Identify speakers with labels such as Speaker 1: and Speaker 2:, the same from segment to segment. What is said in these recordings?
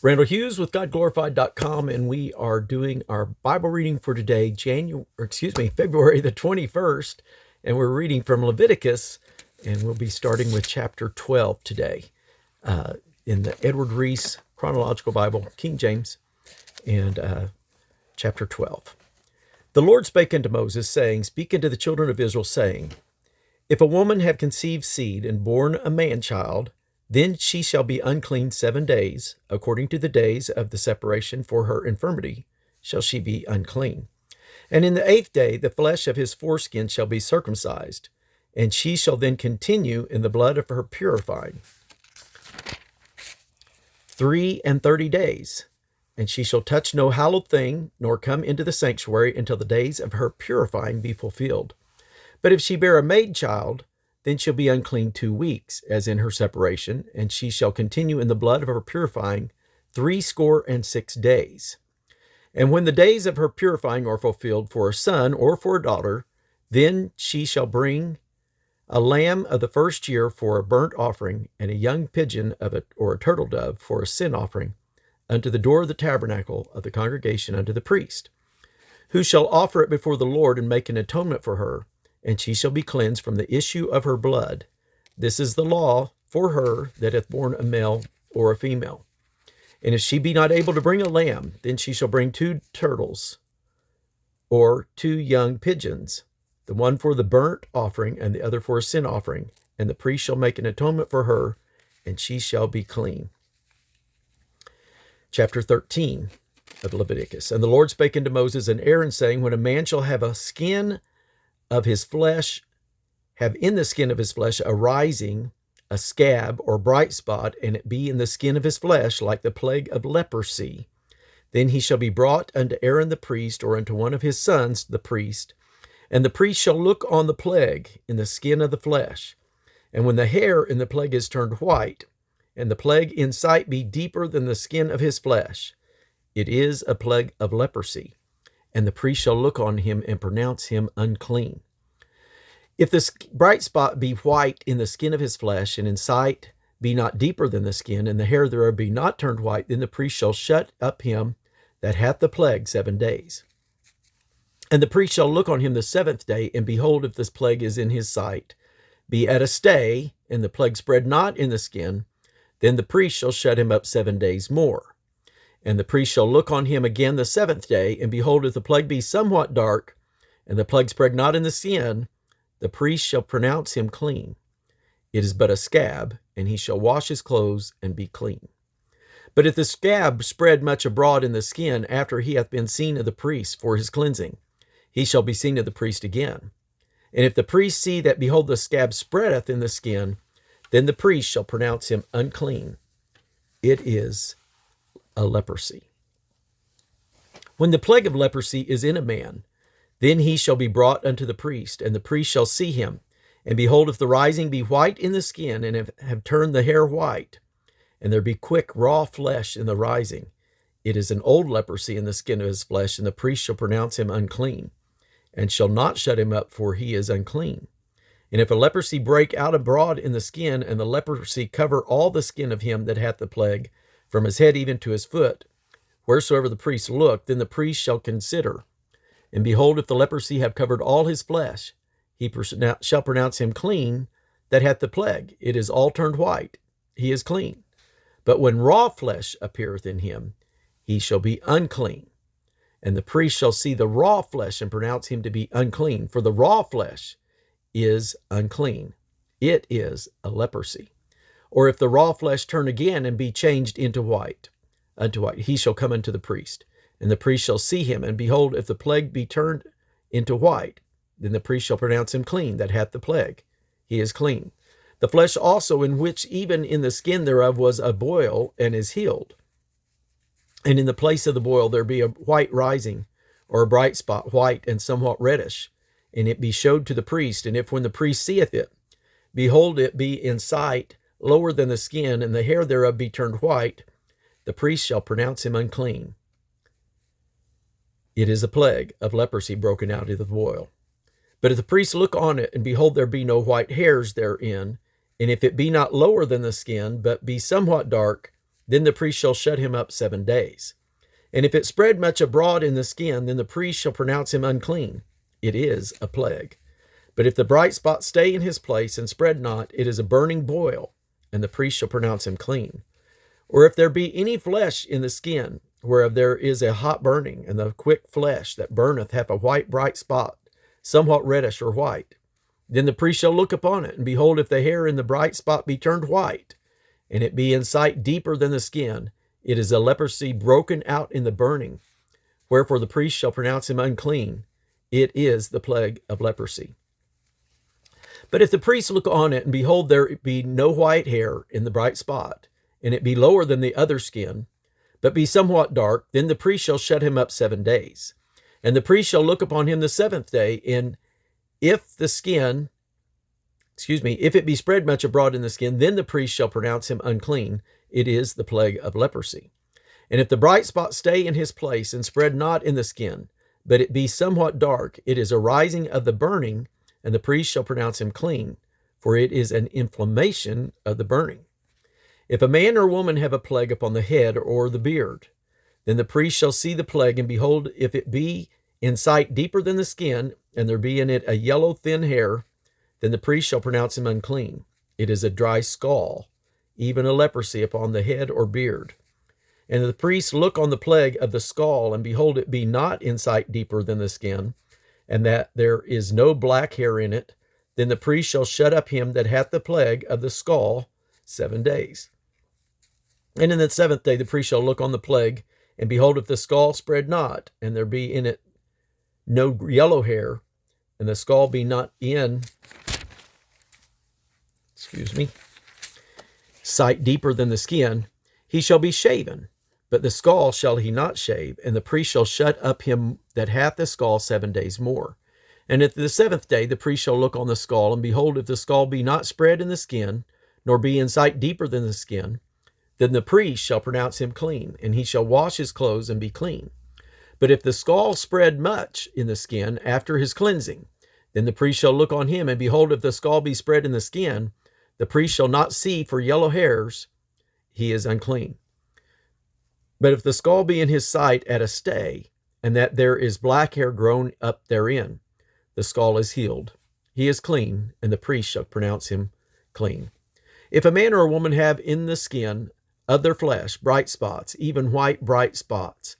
Speaker 1: Randall Hughes with GodGlorified.com, and we are doing our Bible reading for today, February the 21st, and we're reading from Leviticus, and we'll be starting with chapter 12 today in the Edward Reese Chronological Bible, King James, and chapter 12. The Lord spake unto Moses, saying, Speak unto the children of Israel, saying, If a woman have conceived seed and born a man-child, then she shall be unclean 7 days, according to the days of the separation for her infirmity shall she be unclean. And in the 8th day the flesh of his foreskin shall be circumcised, and she shall then continue in the blood of her purifying 33 days. And she shall touch no hallowed thing, nor come into the sanctuary until the days of her purifying be fulfilled. But if she bear a maid child, then she'll be unclean 2 weeks, as in her separation, and she shall continue in the blood of her purifying 66 days. And when the days of her purifying are fulfilled for a son or for a daughter, then she shall bring a lamb of the first year for a burnt offering, and a young pigeon or a turtle dove for a sin offering, unto the door of the tabernacle of the congregation unto the priest, who shall offer it before the Lord and make an atonement for her, and she shall be cleansed from the issue of her blood. This is the law for her that hath borne a male or a female. And if she be not able to bring a lamb, then she shall bring 2 turtles or 2 young pigeons, the one for the burnt offering and the other for a sin offering. And the priest shall make an atonement for her, and she shall be clean. Chapter 13 of Leviticus. And the Lord spake unto Moses and Aaron, saying, When a man shall have a skin of his flesh, have in the skin of his flesh a rising, a scab or bright spot, and it be in the skin of his flesh like the plague of leprosy, then he shall be brought unto Aaron the priest, or unto one of his sons the priest, and the priest shall look on the plague in the skin of the flesh. And when the hair in the plague is turned white, and the plague in sight be deeper than the skin of his flesh, it is a plague of leprosy. And the priest shall look on him and pronounce him unclean. If the bright spot be white in the skin of his flesh, and in sight be not deeper than the skin, and the hair thereof be not turned white, then the priest shall shut up him that hath the plague 7 days. And the priest shall look on him the 7th day, and behold, if this plague is in his sight, be at a stay, and the plague spread not in the skin, then the priest shall shut him up 7 days more. And the priest shall look on him again the 7th day, and behold, if the plague be somewhat dark, and the plague spread not in the skin, the priest shall pronounce him clean. It is but a scab, and he shall wash his clothes and be clean. But if the scab spread much abroad in the skin after he hath been seen of the priest for his cleansing, he shall be seen of the priest again. And if the priest see that, behold, the scab spreadeth in the skin, then the priest shall pronounce him unclean. It is a leprosy. When the plague of leprosy is in a man, then he shall be brought unto the priest, and the priest shall see him. And behold, if the rising be white in the skin, and have turned the hair white, and there be quick raw flesh in the rising, it is an old leprosy in the skin of his flesh, and the priest shall pronounce him unclean, and shall not shut him up, for he is unclean. And if a leprosy break out abroad in the skin, and the leprosy cover all the skin of him that hath the plague, from his head even to his foot, wheresoever the priest look, then the priest shall consider. And behold, if the leprosy have covered all his flesh, he shall pronounce him clean that hath the plague. It is all turned white. He is clean. But when raw flesh appeareth in him, he shall be unclean. And the priest shall see the raw flesh and pronounce him to be unclean. For the raw flesh is unclean. It is a leprosy. Or if the raw flesh turn again and be changed unto white, he shall come unto the priest. And the priest shall see him, and behold, if the plague be turned into white, then the priest shall pronounce him clean that hath the plague. He is clean. The flesh also, in which even in the skin thereof was a boil, and is healed. And in the place of the boil there be a white rising, or a bright spot, white and somewhat reddish, and it be showed to the priest. And if when the priest seeth it, behold, it be in sight lower than the skin, and the hair thereof be turned white, the priest shall pronounce him unclean. It is a plague of leprosy broken out of the boil. But if the priest look on it, and behold, there be no white hairs therein, and if it be not lower than the skin, but be somewhat dark, Then the priest shall shut him up 7 days. And if it spread much abroad in the skin, then the priest shall pronounce him unclean. It is a plague. But if the bright spot stay in his place and spread not, it is a burning boil, and the priest shall pronounce him clean. Or if there be any flesh in the skin, whereof there is a hot burning, and the quick flesh that burneth hath a white bright spot, somewhat reddish or white, then the priest shall look upon it, and behold, if the hair in the bright spot be turned white, and it be in sight deeper than the skin, it is a leprosy broken out in the burning. Wherefore the priest shall pronounce him unclean. It is the plague of leprosy. But if the priest look on it, and behold, there be no white hair in the bright spot, and it be lower than the other skin, but be somewhat dark, then the priest shall shut him up 7 days. And the priest shall look upon him the 7th day, and if it be spread much abroad in the skin, then the priest shall pronounce him unclean. It is the plague of leprosy. And if the bright spot stay in his place and spread not in the skin, but it be somewhat dark, it is a rising of the burning, and the priest shall pronounce him clean, for it is an inflammation of the burning. If a man or woman have a plague upon the head or the beard, then the priest shall see the plague, and behold, if it be in sight deeper than the skin, and there be in it a yellow thin hair, then the priest shall pronounce him unclean. It is a dry scall, even a leprosy upon the head or beard. And the priest look on the plague of the scall, and behold, it be not in sight deeper than the skin, and that there is no black hair in it, then the priest shall shut up him that hath the plague of the scall 7 days. And in the 7th day the priest shall look on the plague, and behold, if the scall spread not, and there be in it no yellow hair, and the scall be not in sight deeper than the skin, he shall be shaven, but the scall shall he not shave, and the priest shall shut up him that hath the scall 7 days more. And at the 7th day the priest shall look on the scall, and behold, if the scall be not spread in the skin, nor be in sight deeper than the skin, then the priest shall pronounce him clean, and he shall wash his clothes and be clean. But if the scall spread much in the skin after his cleansing, then the priest shall look on him, and behold, if the scall be spread in the skin, the priest shall not see for yellow hairs, he is unclean. But if the scall be in his sight at a stay, and that there is black hair grown up therein, the scall is healed. He is clean, and the priest shall pronounce him clean. If a man or a woman have in the skin of their flesh bright spots, even white bright spots,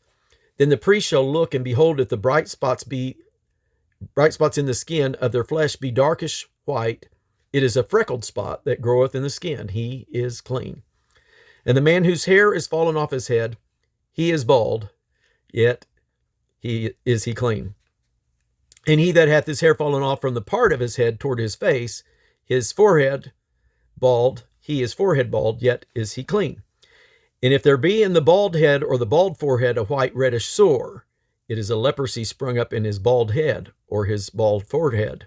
Speaker 1: then the priest shall look, and behold, if the bright spots in the skin of their flesh be darkish white, it is a freckled spot that groweth in the skin. He is clean. And the man whose hair is fallen off his head, he is bald, yet he clean. And he that hath his hair fallen off from the part of his head toward his face, his forehead bald, he is forehead bald, yet is he clean. And if there be in the bald head or the bald forehead a white reddish sore, it is a leprosy sprung up in his bald head or his bald forehead.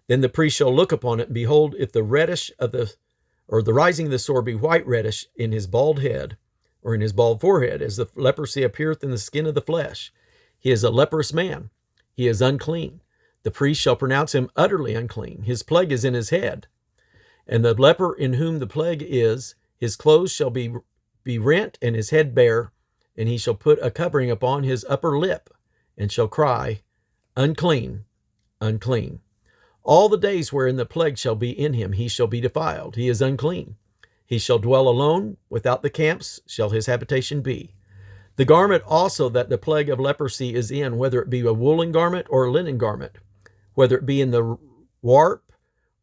Speaker 1: Then the priest shall look upon it, and behold, if the rising of the sore be white reddish in his bald head or in his bald forehead, as the leprosy appeareth in the skin of the flesh, he is a leprous man. He is unclean. The priest shall pronounce him utterly unclean. His plague is in his head. And the leper in whom the plague is, his clothes shall be rent and his head bare, and he shall put a covering upon his upper lip, and shall cry, Unclean, unclean. All the days wherein the plague shall be in him, he shall be defiled. He is unclean. He shall dwell alone, without the camps shall his habitation be. The garment also that the plague of leprosy is in, whether it be a woolen garment or a linen garment, whether it be in the warp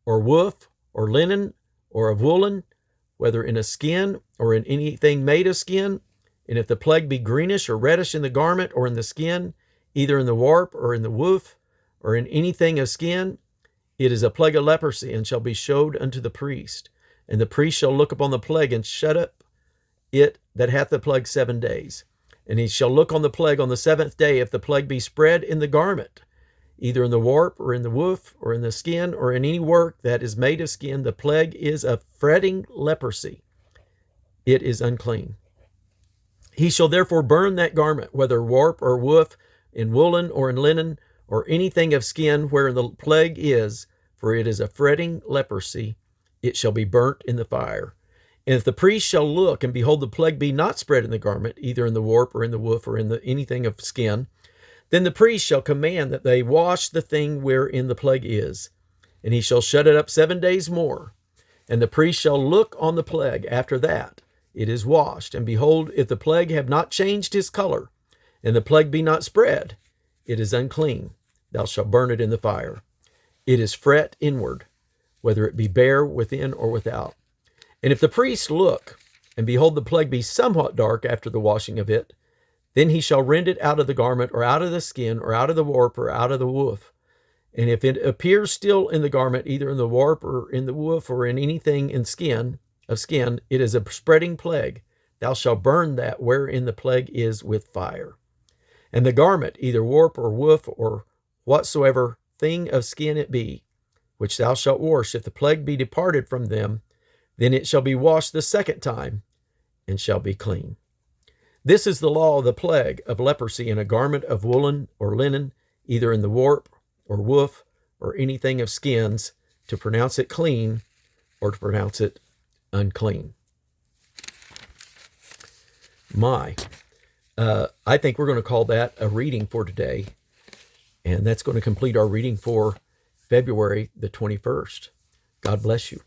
Speaker 1: or woof or linen or of woolen, whether in a skin or in anything made of skin, and if the plague be greenish or reddish in the garment or in the skin, either in the warp or in the woof or in anything of skin, it is a plague of leprosy, and shall be showed unto the priest. And the priest shall look upon the plague, and shut up it that hath the plague 7 days. And he shall look on the plague on the 7th day, if the plague be spread in the garment, either in the warp or in the woof or in the skin or in any work that is made of skin, the plague is a fretting leprosy. It is unclean. He shall therefore burn that garment, whether warp or woof, in woolen or in linen, or anything of skin wherein the plague is, for it is a fretting leprosy. It shall be burnt in the fire. And if the priest shall look, and behold, the plague be not spread in the garment, either in the warp or in the woof or in anything of skin, then the priest shall command that they wash the thing wherein the plague is, and he shall shut it up 7 days more. And the priest shall look on the plague after that it is washed, and behold, if the plague have not changed his color, and the plague be not spread, it is unclean. Thou shalt burn it in the fire. It is fret inward, whether it be bare within or without. And if the priest look, and behold, the plague be somewhat dark after the washing of it, then he shall rend it out of the garment, or out of the skin, or out of the warp, or out of the woof. And if it appears still in the garment, either in the warp, or in the woof, or in anything in skin, it is a spreading plague. Thou shalt burn that wherein the plague is with fire. And the garment, either warp or woof, or whatsoever thing of skin it be, which thou shalt wash, if the plague be departed from them, then it shall be washed the second time, and shall be clean. This is the law of the plague of leprosy in a garment of woolen or linen, either in the warp or woof, or anything of skins, to pronounce it clean, or to pronounce it unclean. I think we're going to call that a reading for today, and that's going to complete our reading for February the 21st. God bless you.